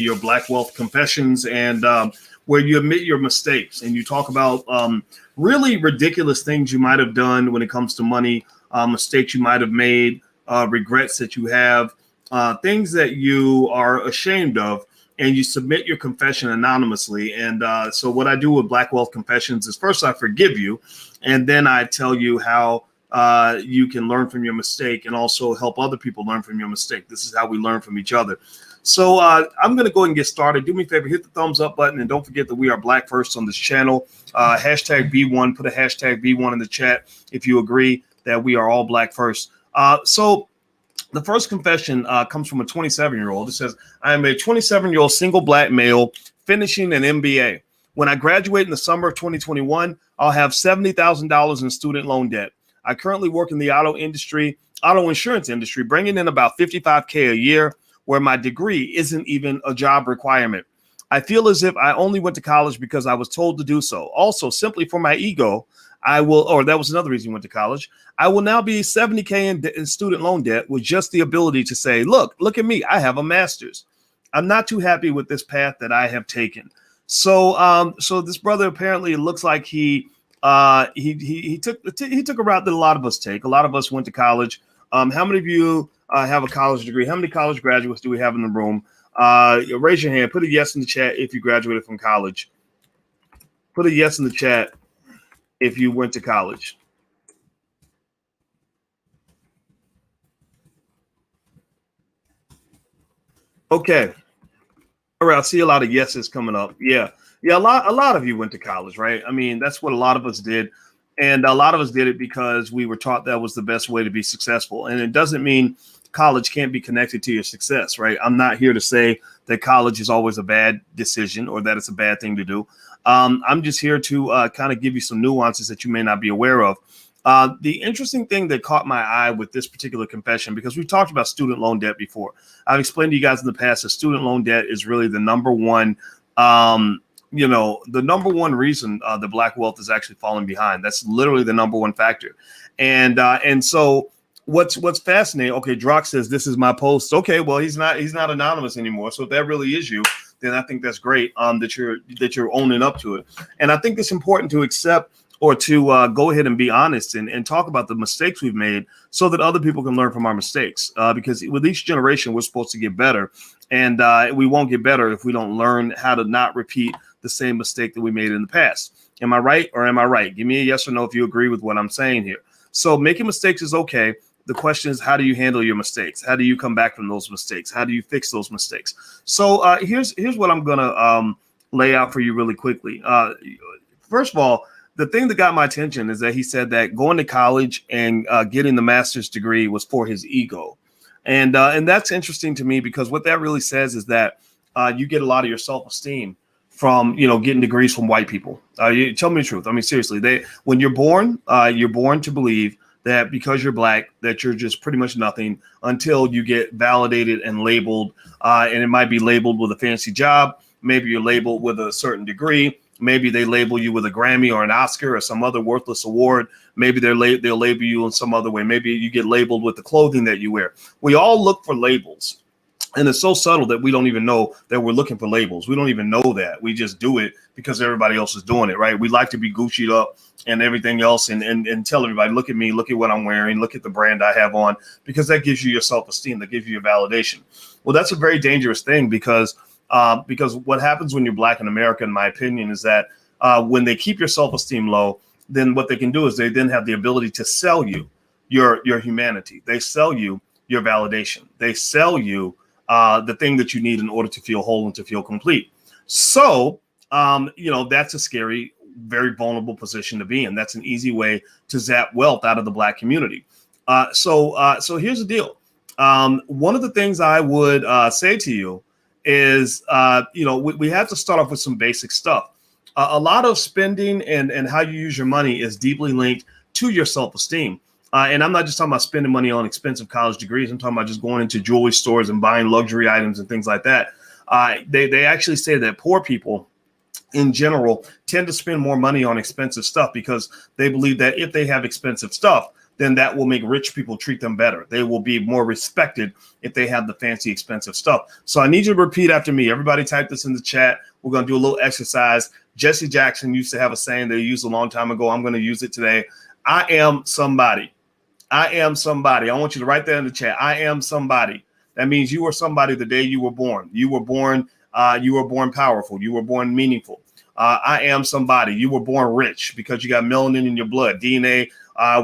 your Black Wealth Confessions, and where you admit your mistakes and you talk about really ridiculous things you might have done when it comes to money, mistakes you might have made, regrets that you have, things that you are ashamed of, and you submit your confession anonymously. And so what I do with Black Wealth Confessions is first I forgive you, and then I tell you how you can learn from your mistake and also help other people learn from your mistake. This is how we learn from each other. So I'm going to go ahead and get started. Do me a favor, hit the thumbs up button, and don't forget that we are Black First on this channel. Hashtag B1, put a hashtag B1 in the chat if you agree that we are all Black First. So the first confession comes from a 27-year-old. It says, I am a 27-year-old single Black male finishing an MBA. When I graduate in the summer of 2021, I'll have $70,000 in student loan debt. I currently work in the auto insurance industry, bringing in about $55K a year, where my degree isn't even a job requirement. I feel as if I only went to college because I was told to do so. Also, simply for my ego, that was another reason you went to college. I will now be $70K in student loan debt with just the ability to say, look at me, I have a master's. I'm not too happy with this path that I have taken. So this brother, apparently it looks like he took a route that a lot of us take. A lot of us went to college. How many of you have a college degree? How many college graduates do we have in the room? Raise your hand. Put a yes in the chat if you graduated from college. Put a yes in the chat if you went to college. Okay. All right. I see a lot of yeses coming up. Yeah. A lot of you went to college, right? I mean, that's what a lot of us did. And a lot of us did it because we were taught that was the best way to be successful. And it doesn't mean college can't be connected to your success, right? I'm not here to say that college is always a bad decision or that it's a bad thing to do. I'm just here to kind of give you some nuances that you may not be aware of. The interesting thing that caught my eye with this particular confession, because we've talked about student loan debt before. I've explained to you guys in the past that student loan debt is really the number one the number one reason the Black wealth is actually falling behind. That's literally the number one factor. And so what's fascinating. Okay, Drock says this is my post. Okay, well he's not anonymous anymore. So if that really is you, then I think that's great. That you're owning up to it. And I think it's important to accept or to go ahead and be honest and talk about the mistakes we've made so that other people can learn from our mistakes. Because with each generation, we're supposed to get better. And we won't get better if we don't learn how to not repeat the same mistake that we made in the past. Am I right or am I right? Give me a yes or no if you agree with what I'm saying here. So making mistakes is okay. The question is, how do you handle your mistakes? How do you come back from those mistakes? How do you fix those mistakes? So here's what I'm going to lay out for you really quickly. First of all, the thing that got my attention is that he said that going to college and getting the master's degree was for his ego. And that's interesting to me because what that really says is that you get a lot of your self-esteem from, getting degrees from white people. You tell me the truth. I mean, seriously, when you're born to believe that because you're Black, that you're just pretty much nothing until you get validated and labeled. And it might be labeled with a fancy job. Maybe you're labeled with a certain degree. Maybe they label you with a Grammy or an Oscar or some other worthless award. Maybe they'll label you in some other way. Maybe you get labeled with the clothing that you wear. We all look for labels. And it's so subtle that we don't even know that we're looking for labels. We don't even know that. We just do it because everybody else is doing it, right? We like to be Gucci'd up and everything else and tell everybody, look at me, look at what I'm wearing, look at the brand I have on, because that gives you your self-esteem, that gives you your validation. Well, that's a very dangerous thing because what happens when you're Black in America, in my opinion, is that when they keep your self-esteem low, then what they can do is they then have the ability to sell you your humanity. They sell you your validation. They sell you the thing that you need in order to feel whole and to feel complete. So, that's a scary, very vulnerable position to be in. That's an easy way to zap wealth out of the Black community. So here's the deal. One of the things I would say to you is, we have to start off with some basic stuff. A lot of spending and how you use your money is deeply linked to your self-esteem. And I'm not just talking about spending money on expensive college degrees. I'm talking about just going into jewelry stores and buying luxury items and things like that. They actually say that poor people in general tend to spend more money on expensive stuff because they believe that if they have expensive stuff, then that will make rich people treat them better. They will be more respected if they have the fancy, expensive stuff. So I need you to repeat after me. Everybody type this in the chat. We're going to do a little exercise. Jesse Jackson used to have a saying they used a long time ago. I'm going to use it today. I am somebody. I am somebody. I want you to write that in the chat. I am somebody. That means you were somebody the day you were born. You were born powerful. You were born meaningful. I am somebody. You were born rich because you got melanin in your blood, DNA,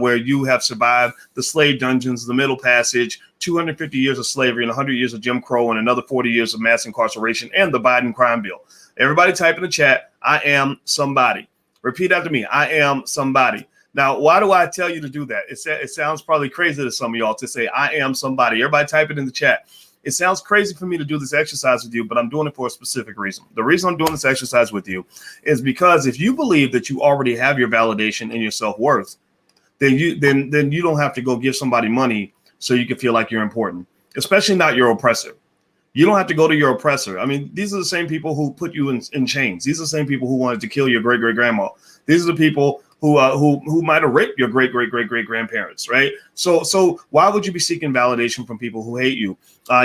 where you have survived the slave dungeons, the Middle Passage, 250 years of slavery and 100 years of Jim Crow and another 40 years of mass incarceration and the Biden crime bill. Everybody type in the chat, I am somebody. Repeat after me. I am somebody. Now, why do I tell you to do that? It sounds probably crazy to some of y'all to say, I am somebody. Everybody type it in the chat. It sounds crazy for me to do this exercise with you, but I'm doing it for a specific reason. The reason I'm doing this exercise with you is because if you believe that you already have your validation and your self-worth, then you don't have to go give somebody money so you can feel like you're important, especially not your oppressor. You don't have to go to your oppressor. I mean, these are the same people who put you in chains. These are the same people who wanted to kill your great-great-grandma. These are the people who might have raped your great-great-great-great-grandparents, right? So why would you be seeking validation from people who hate you?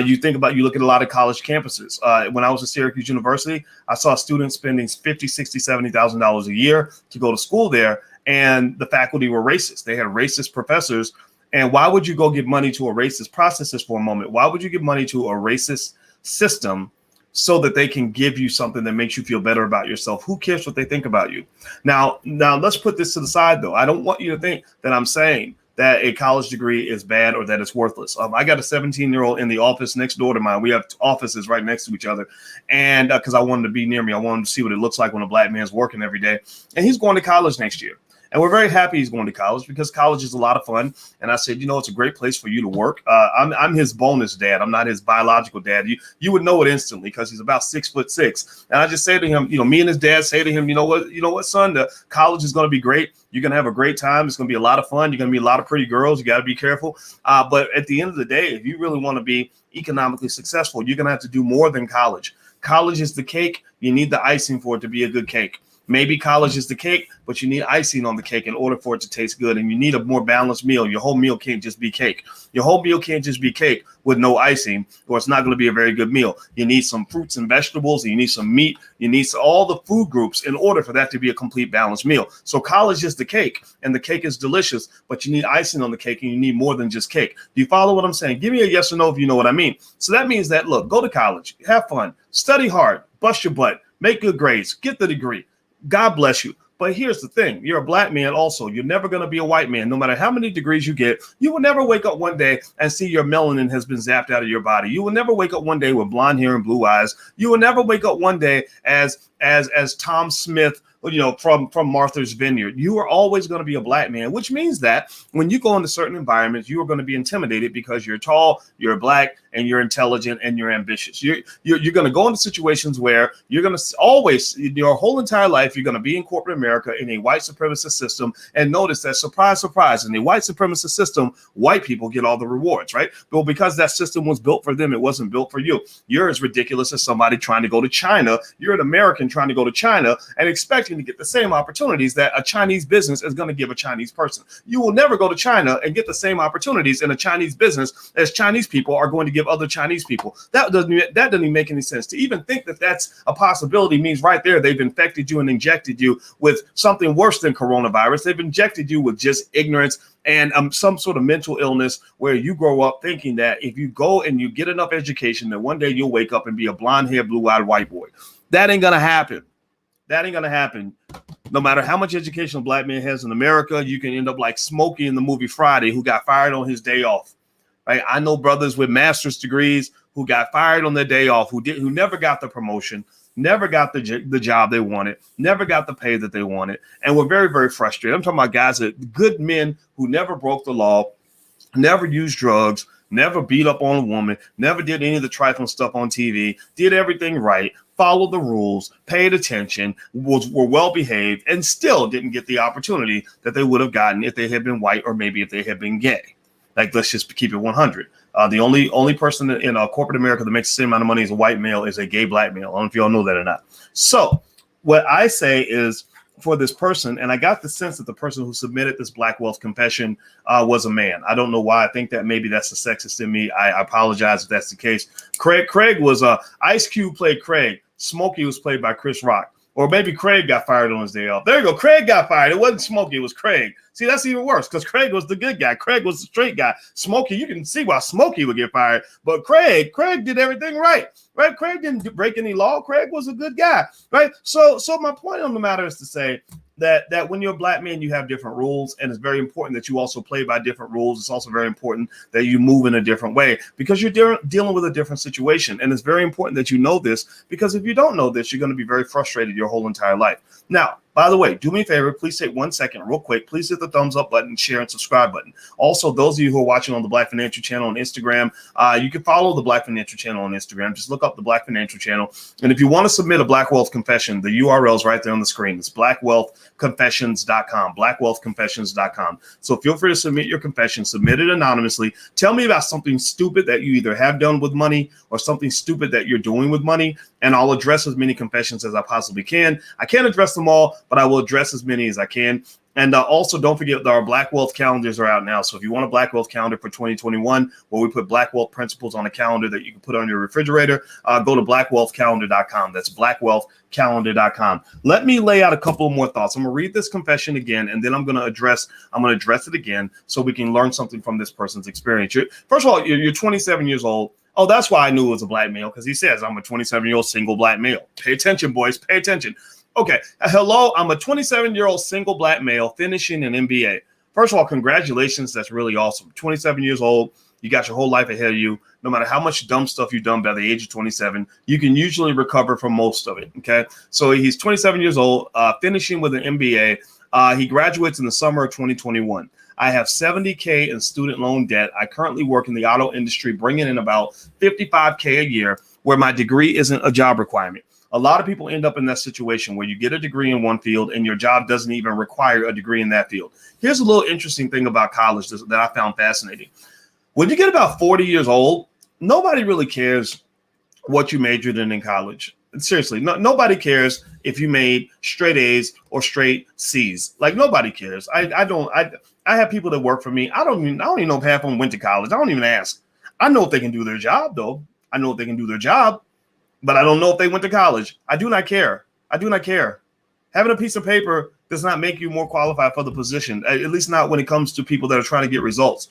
You look at a lot of college campuses. When I was at Syracuse University, I saw students spending $50,000, $60,000, $70,000 a year to go to school there, and the faculty were racist. They had racist professors. And why would you go give money to a racist? Process this for a moment. Why would you give money to a racist system so that they can give you something that makes you feel better about yourself? Who cares what they think about you? Now let's put this to the side, though. I don't want you to think that I'm saying that a college degree is bad or that it's worthless. I got a 17-year-old in the office next door to mine. We have offices right next to each other. And because I wanted to be near me, I wanted to see what it looks like when a black man's working every day. And he's going to college next year. And we're very happy he's going to college because college is a lot of fun. And I said, it's a great place for you to work. I'm his bonus dad. I'm not his biological dad. You would know it instantly because he's about 6'6". And I just say to him, me and his dad say to him, you know what, son, the college is going to be great. You're going to have a great time. It's going to be a lot of fun. You're going to meet a lot of pretty girls. You got to be careful. But at the end of the day, if you really want to be economically successful, you're going to have to do more than college. College is the cake. You need the icing for it to be a good cake. Maybe college is the cake, but you need icing on the cake in order for it to taste good. And you need a more balanced meal. Your whole meal can't just be cake. Your whole meal can't just be cake with no icing, or it's not going to be a very good meal. You need some fruits and vegetables. You need some meat. You need all the food groups in order for that to be a complete balanced meal. So college is the cake, and the cake is delicious, but you need icing on the cake, and you need more than just cake. Do you follow what I'm saying? Give me a yes or no if you know what I mean. So that means that, look, go to college, have fun, study hard, bust your butt, make good grades, get the degree. God bless you. But here's the thing. You're a black man also. You're never going to be a white man. No matter how many degrees you get, you will never wake up one day and see your melanin has been zapped out of your body. You will never wake up one day with blonde hair and blue eyes. You will never wake up one day as Tom Smith, from Martha's Vineyard. You are always going to be a black man, which means that when you go into certain environments, you are going to be intimidated because you're tall, you're black, and you're intelligent, and you're ambitious. You're going to go into situations where you're going to always, your whole entire life, you're going to be in corporate America in a white supremacist system. And notice that, surprise, surprise, in the white supremacist system, white people get all the rewards, right? But because that system was built for them, it wasn't built for you. You're as ridiculous as somebody trying to go to China. You're an American trying to go to China and expecting to get the same opportunities that a Chinese business is going to give a Chinese person. You will never go to China and get the same opportunities in a Chinese business as Chinese people are going to give other Chinese people. That doesn't even make any sense. To even think that that's a possibility means right there they've infected you and injected you with something worse than coronavirus. They've injected you with just ignorance and some sort of mental illness where you grow up thinking that if you go and you get enough education, that one day you'll wake up and be a blonde-haired, blue-eyed white boy. That ain't going to happen. That ain't going to happen. No matter how much education a black man has in America, you can end up like Smokey in the movie Friday, who got fired on his day off. Right? I know brothers with master's degrees who got fired on their day off, who never got the promotion, never got the job they wanted, never got the pay that they wanted, and were very, very frustrated. I'm talking about guys that good men who never broke the law, never used drugs, never beat up on a woman, never did any of the trifling stuff on TV, did everything right, followed the rules, paid attention, were well behaved, and still didn't get the opportunity that they would have gotten if they had been white or maybe if they had been gay. Like, let's just keep it 100. The only person in corporate America that makes the same amount of money as a white male is a gay black male. I don't know if y'all know that or not. So what I say is, for this person, and I got the sense that the person who submitted this Black Wealth confession was a man. I don't know why. I think that maybe that's the sexist in me. I apologize if that's the case. Craig was Ice Cube played Craig. Smokey was played by Chris Rock. Or maybe Craig got fired on his day off. There you go. Craig got fired. It wasn't Smokey. It was Craig. See, that's even worse because Craig was the good guy. Craig was the straight guy. Smokey, you can see why Smokey would get fired. But Craig did everything right. Right? Craig didn't break any law. Craig was a good guy. Right? So my point on the matter is to say that when you're a Black man, you have different rules, and it's very important that you also play by different rules. It's also very important that you move in a different way because you're dealing with a different situation. And it's very important that you know this, because if you don't know this, you're going to be very frustrated your whole entire life. Now, by the way, do me a favor, please take 1 second real quick. Please hit the thumbs up button, share, and subscribe button. Also, those of you who are watching on the Black Financial Channel on Instagram, you can follow the Black Financial Channel on Instagram. Just look up the Black Financial Channel. And if you want to submit a Black Wealth confession, the URL is right there on the screen. It's blackwealthconfessions.com, blackwealthconfessions.com. So feel free to submit your confession, submit it anonymously. Tell me about something stupid that you either have done with money or something stupid that you're doing with money, and I'll address as many confessions as I possibly can. I can't address them all, but I will address as many as I can. And also, don't forget that our Black Wealth calendars are out now. So if you want a Black Wealth calendar for 2021, where we put Black Wealth principles on a calendar that you can put on your refrigerator, go to blackwealthcalendar.com. That's blackwealthcalendar.com. Let me lay out a couple more thoughts. I'm going to read this confession again, and then I'm going to address it again so we can learn something from this person's experience. First of all, you're 27 years old. Oh, that's why I knew it was a Black male, because he says, I'm a 27-year-old single Black male. Pay attention, boys. Pay attention. Okay. Hello. I'm a 27-year-old single Black male finishing an MBA. First of all, congratulations. That's really awesome. 27 years old. You got your whole life ahead of you. No matter how much dumb stuff you've done by the age of 27, you can usually recover from most of it. Okay. So he's 27 years old, finishing with an MBA. He graduates in the summer of 2021. I have $70K in student loan debt. I currently work in the auto industry, bringing in about $55K a year, where my degree isn't a job requirement. A lot of people end up in that situation where you get a degree in one field and your job doesn't even require a degree in that field. Here's a little interesting thing about college that I found fascinating. When you get about 40 years old, nobody really cares what you majored in college. Seriously, nobody cares if you made straight A's or straight C's. Like, nobody cares. I have people that work for me. I don't even know if half of them went to college. I don't even ask. I know if they can do their job, though. I know if they can do their job, but I don't know if they went to college. I do not care. I do not care. Having a piece of paper does not make you more qualified for the position, at least not when it comes to people that are trying to get results.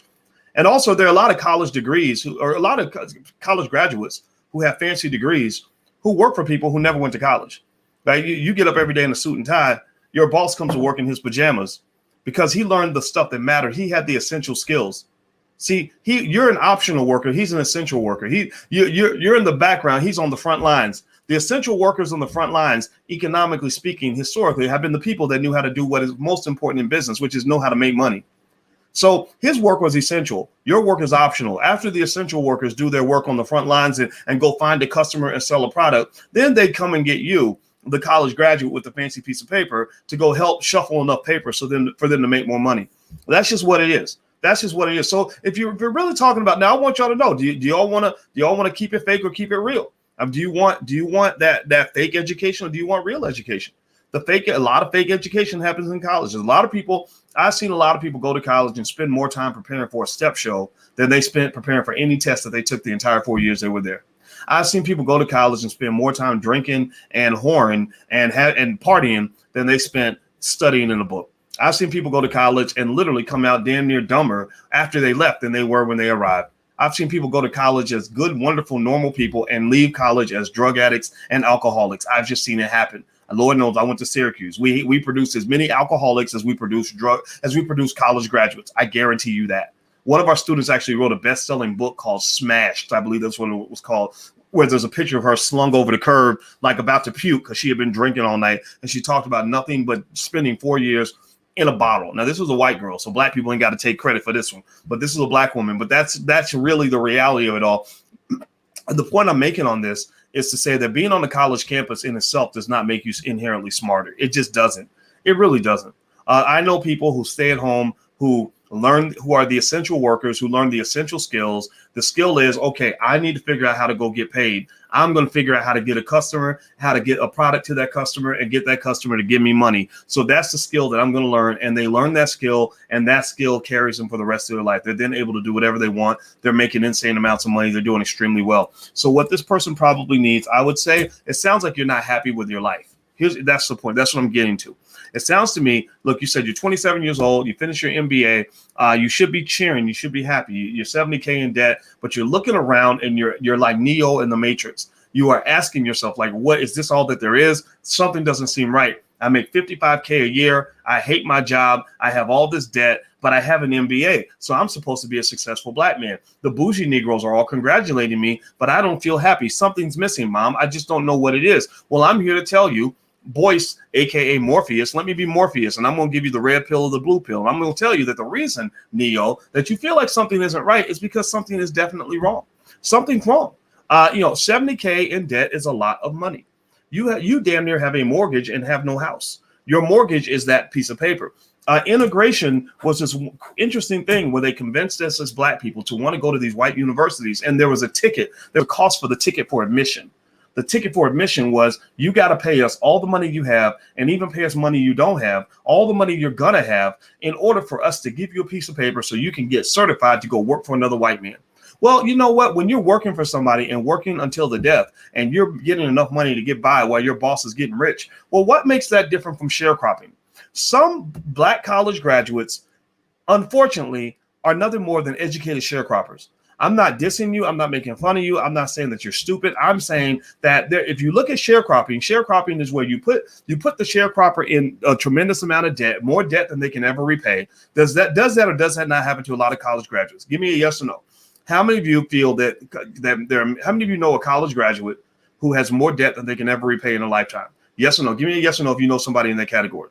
And also, there are a lot of college degrees or a lot of college graduates who have fancy degrees who work for people who never went to college. Right? You get up every day in a suit and tie. Your boss comes to work in his pajamas because he learned the stuff that mattered. He had the essential skills. See, you're an optional worker. He's an essential worker. You're in the background. He's on the front lines. The essential workers on the front lines, economically speaking, historically, have been the people that knew how to do what is most important in business, which is know how to make money. So his work was essential. Your work is optional. After the essential workers do their work on the front lines and go find a customer and sell a product, then they come and get you, the college graduate with the fancy piece of paper, to go help shuffle enough paper for them to make more money. That's just what it is. That's just what it is. So if you're really talking about, now I want y'all to know, do y'all want to keep it fake or keep it real? Do you want that fake education, or do you want real education? A lot of fake education happens in college. I've seen a lot of people go to college and spend more time preparing for a step show than they spent preparing for any test that they took the entire 4 years they were there. I've seen people go to college and spend more time drinking and whoring and partying than they spent studying in a book. I've seen people go to college and literally come out damn near dumber after they left than they were when they arrived. I've seen people go to college as good, wonderful, normal people and leave college as drug addicts and alcoholics. I've just seen it happen. And Lord knows I went to Syracuse. We produce as many alcoholics as we produce college graduates. I guarantee you that. One of our students actually wrote a best-selling book called Smashed. I believe that's what it was called, where there's a picture of her slung over the curb, like about to puke because she had been drinking all night. And she talked about nothing but spending 4 years in a bottle. Now, this was a white girl, so black people ain't got to take credit for this one. But this is a black woman. But that's really the reality of it all. The point I'm making on this is to say that being on the college campus in itself does not make you inherently smarter. It just doesn't. It really doesn't. I know people who stay at home, who learn who are the essential workers who learn the essential skills. The skill is, okay, I need to figure out how to go get paid. I'm going to figure out how to get a customer, how to get a product to that customer and get that customer to give me money. So that's the skill that I'm going to learn. And they learn that skill, and that skill carries them for the rest of their life. They're then able to do whatever they want. They're making insane amounts of money. They're doing extremely well. So what this person probably needs, I would say, it sounds like you're not happy with your life. That's the point. That's what I'm getting to. It sounds to me, look, you said you're 27 years old, you finished your MBA, you should be cheering, you should be happy. You're 70K in debt, but you're looking around and you're like Neo in the Matrix. You are asking yourself, like, what is this all that there is? Something doesn't seem right. I make 55K a year. I hate my job. I have all this debt, but I have an MBA. So I'm supposed to be a successful black man. The bougie Negroes are all congratulating me, but I don't feel happy. Something's missing, Mom. I just don't know what it is. Well, I'm here to tell you, Boyce, aka Morpheus, let me be Morpheus, and I'm going to give you the red pill or the blue pill. And I'm going to tell you that the reason, Neo, that you feel like something isn't right is because something is definitely wrong. Something's wrong. 70K in debt is a lot of money. You damn near have a mortgage and have no house. Your mortgage is that piece of paper. Integration was this interesting thing where they convinced us as black people to want to go to these white universities, and there was a ticket. There was a cost for the ticket for admission. The ticket for admission was, you got to pay us all the money you have and even pay us money you don't have, all the money you're going to have, in order for us to give you a piece of paper so you can get certified to go work for another white man. Well, you know what? When you're working for somebody and working until the death and you're getting enough money to get by while your boss is getting rich, well, what makes that different from sharecropping? Some black college graduates, unfortunately, are nothing more than educated sharecroppers. I'm not dissing you. I'm not making fun of you. I'm not saying that you're stupid. I'm saying that if you look at sharecropping is where you put the sharecropper in a tremendous amount of debt, more debt than they can ever repay. Does that or does that not happen to a lot of college graduates? Give me a yes or no. How many of you feel that how many of you know a college graduate who has more debt than they can ever repay in a lifetime? Yes or no? Give me a yes or no if you know somebody in that category.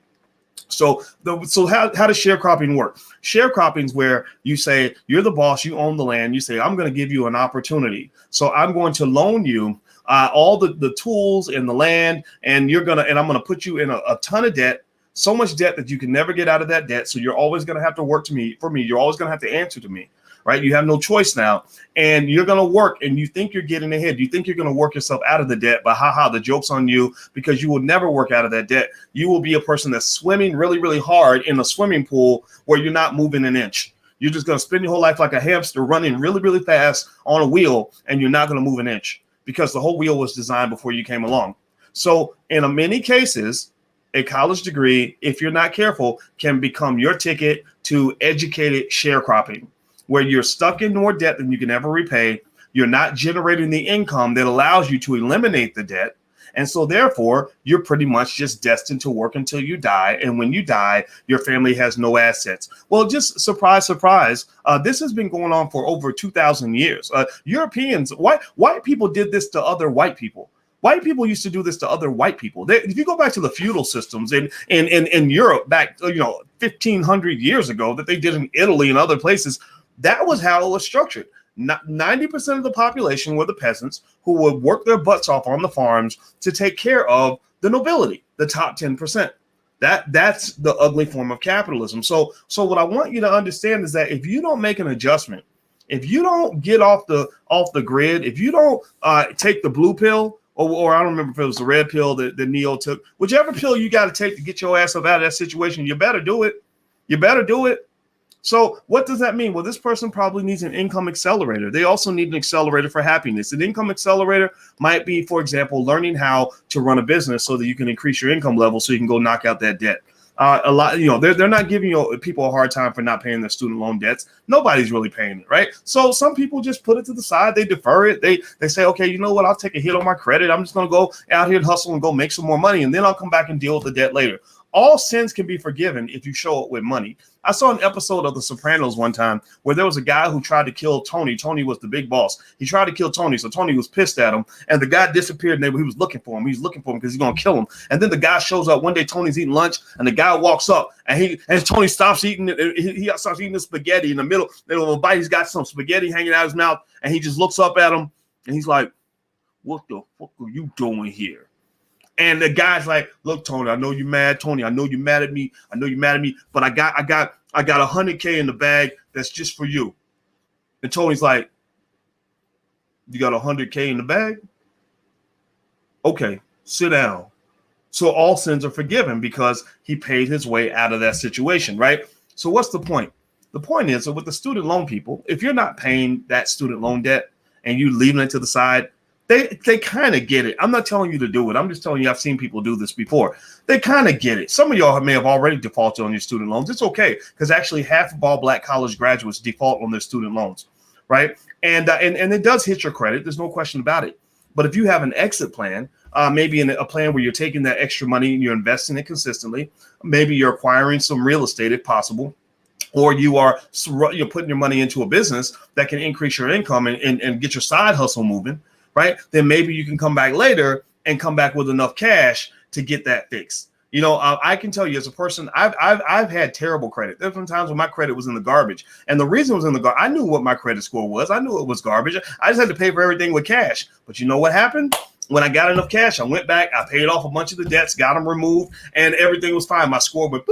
So how does sharecropping work? Sharecropping is where you say, you're the boss, you own the land. You say, I'm going to give you an opportunity. So I'm going to loan you all the tools and the land, and I'm going to put you in a ton of debt, so much debt that you can never get out of that debt. So you're always going to have to work for me. You're always going to have to answer to me. Right? You have no choice now, and you're going to work, and you think you're getting ahead. You think you're going to work yourself out of the debt, but the joke's on you, because you will never work out of that debt. You will be a person that's swimming really, really hard in a swimming pool where you're not moving an inch. You're just going to spend your whole life like a hamster running really, really fast on a wheel, and you're not going to move an inch because the whole wheel was designed before you came along. So in many cases, a college degree, if you're not careful, can become your ticket to educated sharecropping, where you're stuck in more debt than you can ever repay. You're not generating the income that allows you to eliminate the debt. And so therefore, you're pretty much just destined to work until you die. And when you die, your family has no assets. Well, just surprise, surprise. This has been going on for over 2,000 years. Europeans, white people did this to other white people. White people used to do this to other white people. If you go back to the feudal systems in Europe back, 1,500 years ago, that they did in Italy and other places, that was how it was structured. 90% of the population were the peasants who would work their butts off on the farms to take care of the nobility, the top 10%. That's the ugly form of capitalism. So what I want you to understand is that if you don't make an adjustment, if you don't get off the grid, if you don't take the blue pill, or I don't remember if it was the red pill that Neo took, whichever pill you got to take to get your ass up out of that situation, you better do it. You better do it. So what does that mean? Well, this person probably needs an income accelerator. They also need an accelerator for happiness. An income accelerator might be, for example, learning how to run a business so that you can increase your income level so you can go knock out that debt. A lot, they're not giving people a hard time for not paying their student loan debts. Nobody's really paying it, right? So some people just put it to the side. They defer it. They say, okay, you know what? I'll take a hit on my credit. I'm just going to go out here and hustle and go make some more money, and then I'll come back and deal with the debt later. All sins can be forgiven if you show up with money. I saw an episode of The Sopranos one time where there was a guy who tried to kill Tony. Tony was the big boss. He tried to kill Tony, so Tony was pissed at him, and the guy disappeared, and he was looking for him. He was looking for him because he's going to kill him. And then the guy shows up. One day Tony's eating lunch, and the guy walks up, and Tony stops eating. He starts eating the spaghetti in the middle of a bite. He's got some spaghetti hanging out of his mouth, and he just looks up at him, and he's like, "What the fuck are you doing here?" And the guy's like, look, Tony, I know you're mad. Tony, I know you're mad at me. I know you're mad at me, but I got $100K in the bag. That's just for you. And Tony's like, you got $100K in the bag? Okay, sit down. So all sins are forgiven because he paid his way out of that situation, right? So what's the point? The point is that with the student loan people, if you're not paying that student loan debt and you leaving it to the side, they kind of get it. I'm not telling you to do it. I'm just telling you I've seen people do this before. They kind of get it. Some of y'all may have already defaulted on your student loans. It's okay because actually half of all Black college graduates default on their student loans, right? And it does hit your credit. There's no question about it. But if you have an exit plan, maybe in a plan where you're taking that extra money and you're investing it consistently, maybe you're acquiring some real estate if possible, or you're putting your money into a business that can increase your income and get your side hustle moving, right? Then maybe you can come back later and come back with enough cash to get that fixed. You know, I can tell you as a person, I've had terrible credit. There's been times when my credit was in the garbage, and the reason it was in the garbage, I knew what my credit score was. I knew it was garbage. I just had to pay for everything with cash. But you know what happened? When I got enough cash, I went back, I paid off a bunch of the debts, got them removed, and everything was fine. My score went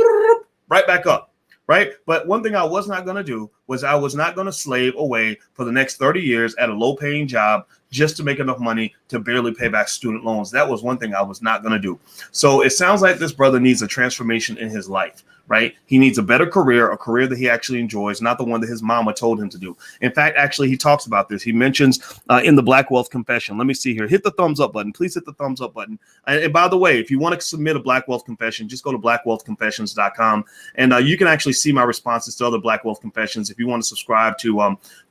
right back up. Right. But one thing I was not going to do was I was not going to slave away for the next 30 years at a low paying job just to make enough money to barely pay back student loans. That was one thing I was not going to do. So it sounds like this brother needs a transformation in his life. Right. He needs a better career, a career that he actually enjoys, not the one that his mama told him to do. In fact, actually, he talks about this. He mentions in the Black Wealth Confession. Let me see here. Hit the thumbs up button. Please hit the thumbs up button. And by the way, if you want to submit a Black Wealth Confession, just go to blackwealthconfessions.com. And you can actually see my responses to other Black Wealth Confessions if you want to subscribe to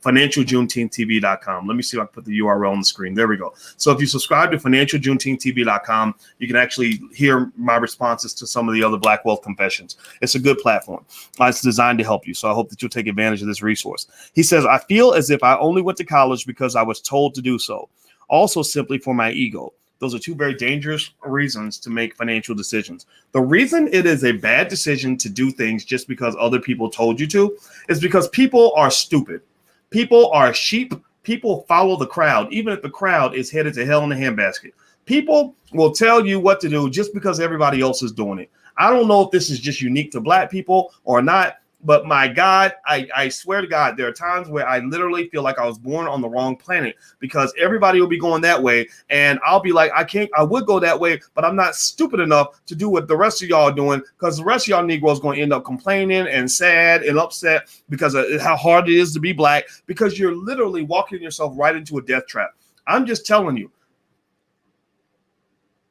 financialjuneteenth.tv.com. Let me see if I can put the URL on the screen. There we go. So if you subscribe to financialjuneteenth.tv.com, you can actually hear my responses to some of the other Black Wealth Confessions. It's a good platform. It's designed to help you. So I hope that you'll take advantage of this resource. He says, I feel as if I only went to college because I was told to do so. Also simply for my ego. Those are two very dangerous reasons to make financial decisions. The reason it is a bad decision to do things just because other people told you to is because people are stupid. People are sheep. People follow the crowd, even if the crowd is headed to hell in a handbasket. People will tell you what to do just because everybody else is doing it. I don't know if this is just unique to Black people or not, but my God, I swear to God, there are times where I literally feel like I was born on the wrong planet because everybody will be going that way. And I'll be like, I would go that way, but I'm not stupid enough to do what the rest of y'all are doing because the rest of y'all Negroes going to end up complaining and sad and upset because of how hard it is to be Black, because you're literally walking yourself right into a death trap. I'm just telling you,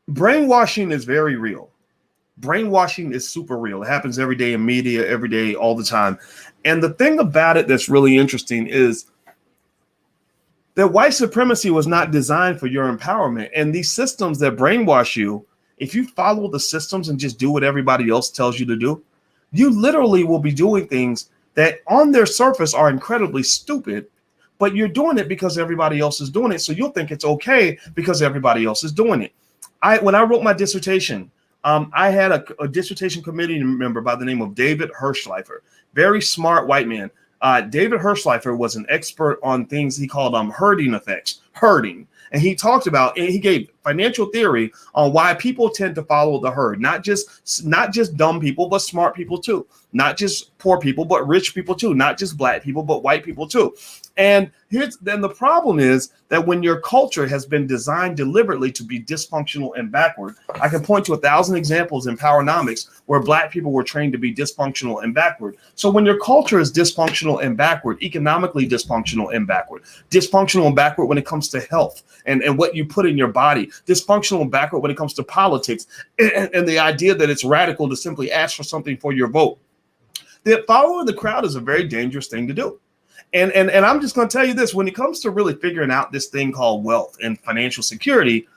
brainwashing is very real. Brainwashing is super real. It happens every day in media, every day, all the time. And the thing about it that's really interesting is that white supremacy was not designed for your empowerment. And these systems that brainwash you, if you follow the systems and just do what everybody else tells you to do, you literally will be doing things that on their surface are incredibly stupid, but you're doing it because everybody else is doing it. So you'll think it's okay because everybody else is doing it. When I wrote my dissertation, I had a dissertation committee member by the name of David Hirschleifer, very smart white man. David Hirschleifer was an expert on things he called herding effects, herding. And he talked about, and he gave financial theory on why people tend to follow the herd, not just dumb people, but smart people too. Not just poor people, but rich people too. Not just Black people, but white people too. And then the problem is that when your culture has been designed deliberately to be dysfunctional and backward, I can point to 1,000 examples in Powernomics where Black people were trained to be dysfunctional and backward. So when your culture is dysfunctional and backward, economically dysfunctional and backward when it comes to health and what you put in your body, dysfunctional and backward when it comes to politics and the idea that it's radical to simply ask for something for your vote. That following the crowd is a very dangerous thing to do. And I'm just going to tell you this, when it comes to really figuring out this thing called wealth and financial security,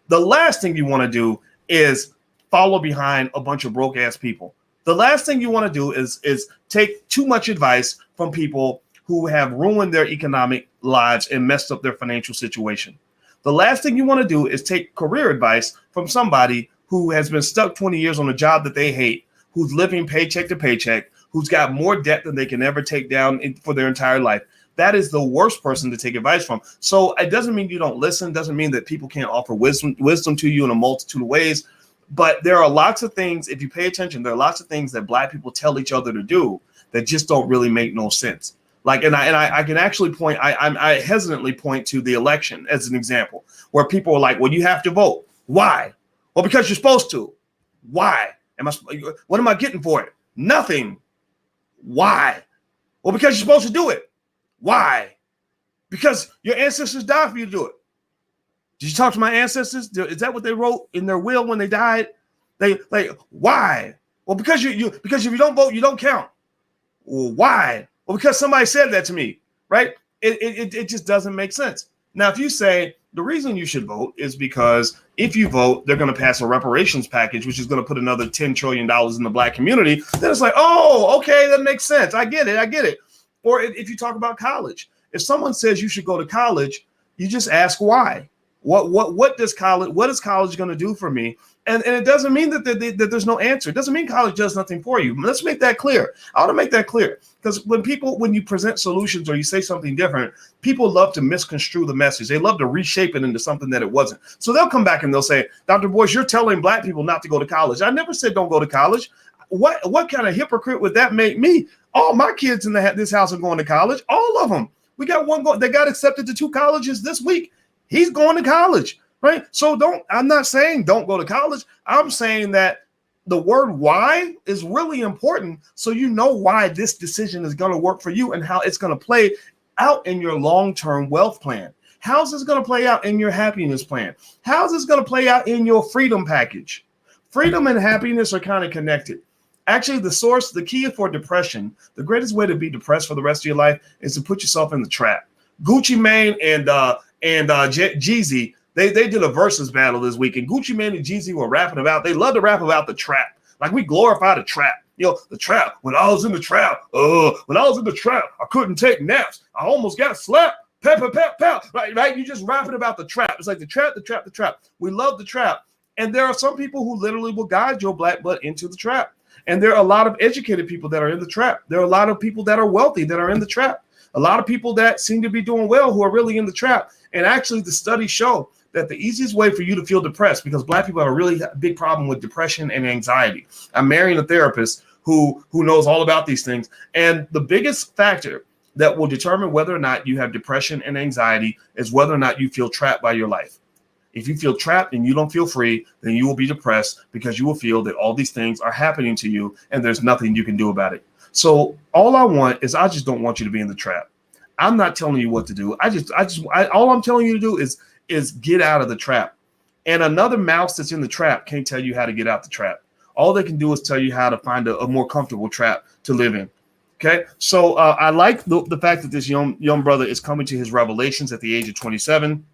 the last thing you want to do is follow behind a bunch of broke ass people. The last thing you want to do is take too much advice from people who have ruined their economic lives and messed up their financial situation. The last thing you want to do is take career advice from somebody who has been stuck 20 years on a job that they hate, who's living paycheck to paycheck, who's got more debt than they can ever take down for their entire life. that is the worst person to take advice from. So it doesn't mean you don't listen, doesn't mean that people can't offer wisdom to you in a multitude of ways. But there are lots of things, if you pay attention, there are lots of things that Black people tell each other to do that just don't really make no sense. Like, and I can actually point, I hesitantly point to the election as an example, where people are like, well, you have to vote. Why? Well, because you're supposed to. Why? What am I getting for it? Nothing. Why? Well, because you're supposed to do it. Why? Because your ancestors died for you to do it. Did you talk to my ancestors? Is that what they wrote in their will when they died? They like, why? Well, because because if you don't vote, you don't count. Well, why? Well, because somebody said that to me, right? It just doesn't make sense. Now, if you say the reason you should vote is because if you vote, they're going to pass a reparations package, which is going to put another $10 trillion in the Black community, then it's like, oh, okay, that makes sense. I get it. Or if you talk about college, if someone says you should go to college, you just ask why. What is college going to do for me? And it doesn't mean that there's no answer. It doesn't mean college does nothing for you. Let's make that clear. I want to make that clear because when you present solutions or you say something different, people love to misconstrue the message. They love to reshape it into something that it wasn't. So they'll come back and they'll say, Dr. Boyce, you're telling Black people not to go to college. I never said don't go to college. What kind of hypocrite would that make me? All my kids in this house are going to college. All of them. We got one going. They got accepted to 2 colleges this week. He's going to college. Right. So I'm not saying don't go to college. I'm saying that the word why is really important. So you know why this decision is going to work for you and how it's going to play out in your long-term wealth plan. How's this going to play out in your happiness plan? How's this going to play out in your freedom package? Freedom and happiness are kind of connected. Actually, the key for depression, the greatest way to be depressed for the rest of your life is to put yourself in the trap. Gucci Mane and Jeezy, They did a versus battle this week, and Gucci Mane and Jeezy were rapping about. They love to rap about the trap, like we glorify the trap. The trap. When I was in the trap, I couldn't take naps. I almost got slapped. Pep, pep, pep, pep. Right. You just rapping about the trap. It's like the trap. We love the trap, and there are some people who literally will guide your Black butt into the trap. And there are a lot of educated people that are in the trap. There are a lot of people that are wealthy that are in the trap. A lot of people that seem to be doing well who are really in the trap. And actually, the studies show that the easiest way for you to feel depressed, because Black people have a really big problem with depression and anxiety. I'm marrying a therapist who knows all about these things. And the biggest factor that will determine whether or not you have depression and anxiety is whether or not you feel trapped by your life. If you feel trapped and you don't feel free, then you will be depressed because you will feel that all these things are happening to you and there's nothing you can do about it. So all I want is I just don't want you to be in the trap. I'm not telling you what to do. All I'm telling you to do is get out of the trap. And another mouse that's in the trap can't tell you how to get out the trap. All they can do is tell you how to find a more comfortable trap to live in. Okay. So I like the fact that this young brother is coming to his revelations at the age of 27.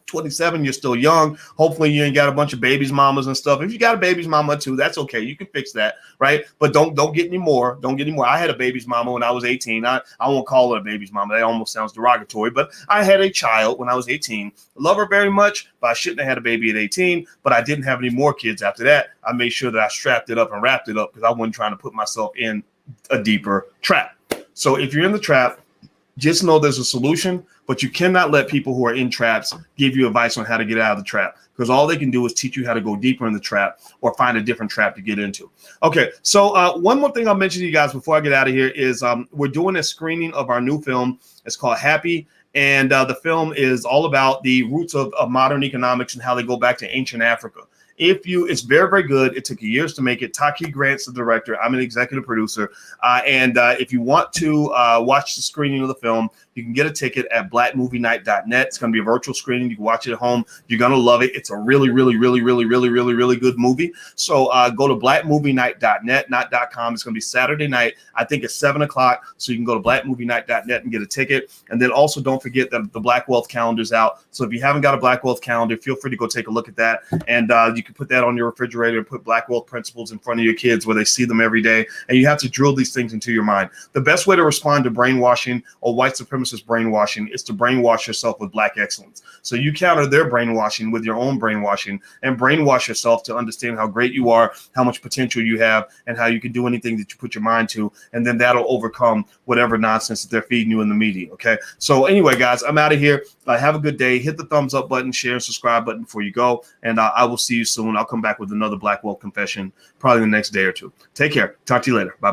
27, you're still young. Hopefully you ain't got a bunch of babies mamas and stuff. If you got a baby's mama too, that's okay. You can fix that, right? But don't get any more. Don't get any more. I had a baby's mama when I was 18. I won't call her a baby's mama. That almost sounds derogatory, but I had a child when I was 18. Love her very much, but I shouldn't have had a baby at 18, but I didn't have any more kids after that. I made sure that I strapped it up and wrapped it up because I wasn't trying to put myself in a deeper trap. So if you're in the trap, just know there's a solution, but you cannot let people who are in traps give you advice on how to get out of the trap, because all they can do is teach you how to go deeper in the trap or find a different trap to get into. Okay, so one more thing I'll mention to you guys before I get out of here is we're doing a screening of our new film. It's called Happy, and the film is all about the roots of modern economics and how they go back to ancient Africa. It's very, very good. It took years to make it. Taki Grant's the director. I'm an executive producer. And if you want to watch the screening of the film, you can get a ticket at blackmovienight.net. It's going to be a virtual screening. You can watch it at home. You're going to love it. It's a really, really, really, really, really, really, really good movie. So go to blackmovienight.net, not .com. It's going to be Saturday night. I think it's 7 o'clock. So you can go to blackmovienight.net and get a ticket. And then also don't forget that the Black Wealth Calendar is out. So if you haven't got a Black Wealth Calendar, feel free to go take a look at that. And you can put that on your refrigerator and put Black Wealth Principles in front of your kids where they see them every day. And you have to drill these things into your mind. The best way to respond to brainwashing or white supremacist brainwashing is to brainwash yourself with Black excellence. So you counter their brainwashing with your own brainwashing and brainwash yourself to understand how great you are, how much potential you have, and how you can do anything that you put your mind to. And then that'll overcome whatever nonsense that they're feeding you in the media. Okay. So anyway, guys, I'm out of here. Have a good day. Hit the thumbs up button, share, and subscribe button before you go. And I will see you soon. I'll come back with another Black Wealth confession probably the next day or two. Take care. Talk to you later. Bye.